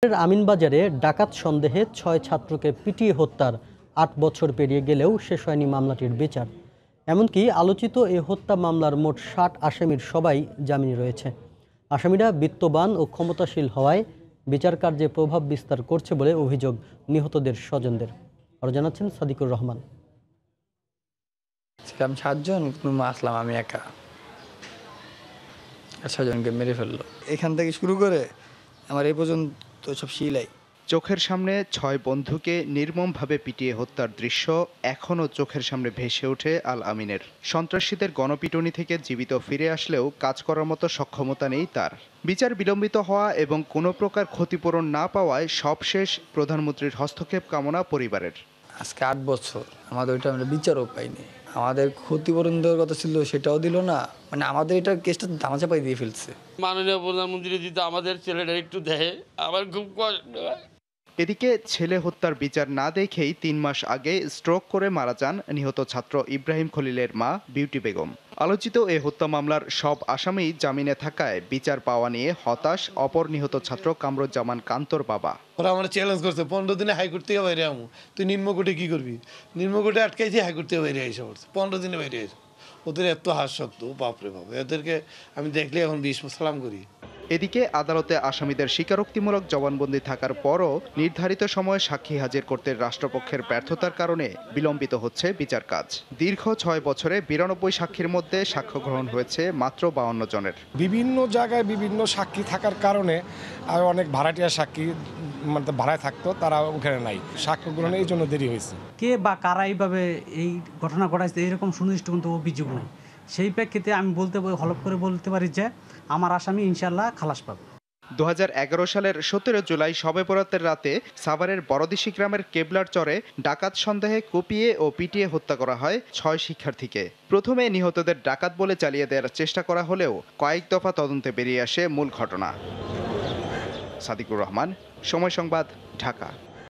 আমিনবাজারে ডাকাত সন্দেহে ৬ ছাত্রকে পিটিয়ে হত্যার ৮ বছর পেরিয়ে গেলেও শেষ হয়নি মামলাটির বিচার। এমনকি আলোচিত এই হত্যা মামলার মোট ৬০ আসামির সবাই জামিনে রয়েছে। আসামিরা বিত্তবান ও ক্ষমতাশীল হওয়ায় বিচার কার্যে প্রভাব বিস্তার করছে বলে অভিযোগ নিহতদের স্বজনদের। আরও জানাচ্ছেন সাদিকুর রহমান। ছিলাম ৭ জন, আসলাম আমি একা। ৬ জনকে মেরে ফেললো। এখান থেকে শুরু করে আমার এই পর্যন্ত সব শিলাই। চোখের সামনে ৬ বন্ধুকে নির্মমভাবে পিটিয়ে হত্যার দৃশ্য এখনও চোখের সামনে ভেসে ওঠে আল আমিনের। সন্ত্রাসীদের গণপিটুনি থেকে জীবিত ফিরে আসলেও কাজ করার মতো সক্ষমতা নেই তার। বিচার বিলম্বিত হওয়া এবং কোনো প্রকার ক্ষতিপূরণ না পাওয়ায় সবশেষ প্রধানমন্ত্রীর হস্তক্ষেপ কামনা পরিবারের। আজকে 8 বছর আমাদের ওইটা আমরা বিচারও পাইনি। আমাদের ক্ষতিপূরণ দেওয়ার কথা ছিল, সেটাও দিল না। মানে আমাদের এটা কেসটা ধামাচাপাই দিয়ে ফেলছে। মাননীয় প্রধানমন্ত্রী যদি আমাদের ছেলেটা একটু দেখে, আমার খুব কষ্ট হয়। এদিকে ছেলে হত্যার বিচার না দেখেই ৩ মাস আগে স্ট্রোক করে মারা যান নিহত ছাত্র ইব্রাহিম খলিলের মা বিউটি বেগম। আলোচিত এ হত্যা মামলার সব আসামি জামিনে থাকায় বিচার পাওয়া নিয়ে হতাশ অপর নিহত ছাত্র কামরুজ্জামান কান্তর বাবা। ওরা আমার চ্যালেঞ্জ করছে 15 দিনে হাইকোর্ট থেকে বাইরে আমু, তুই নিম্নকোর্টে কি করবি? নিম্নকোর্টে আটকাইছি, হাইকোর্ট থেকে বাইরে আইসা পড়ছে 15 দিনে বাইরে আইসা। ওদের এত হাস্যক্ত, বাপরে বাপ, এদেরকে আমি দেখলে এখন 20 সালাম করি। এদিকে আদালতে আসামিদের স্বীকারোক্তিমূলক জবানবন্দি থাকার পরও নির্ধারিত সময়ে সাক্ষী হাজির করতে রাষ্ট্রপক্ষের ব্যর্থতার কারণে বিলম্বিত হচ্ছে বিচার কাজ। দীর্ঘ ৬ বছরে ৯২ সাক্ষীর মধ্যে সাক্ষ্য গ্রহণ হয়েছে মাত্র ৫২ জনের। বিভিন্ন জায়গায় বিভিন্ন সাক্ষী থাকার কারণে আর অনেক ভাড়াটিয়া সাক্ষী মানে ভাড়ায় থাকতো, তারা ওখানে নাই। সাক্ষ্য গ্রহণে এই জন্য দেরি হয়েছে। কে বা কারা এইভাবে এই ঘটনা ঘটাইছে এরকম সুনির্দিষ্ট কিন্তু অভিযোগ নেই। সেই প্রেক্ষিতে আমি হলফ করে বলতে পারি যে আমার আসামি ইনশাল্লাহ খালাস পাবে। ২০১১ সালের ১৭ জুলাই শবে বরাতের রাতে সাভারের বড়দিশি গ্রামের কেবলার চরে ডাকাত সন্দেহে কুপিয়ে ও পিটিয়ে হত্যা করা হয় ৬ শিক্ষার্থীকে। প্রথমে নিহতদের ডাকাত বলে চালিয়ে দেওয়ার চেষ্টা করা হলেও কয়েক দফা তদন্তে বেরিয়ে আসে মূল ঘটনা। সাদিকুর রহমান, সময় সংবাদ, ঢাকা।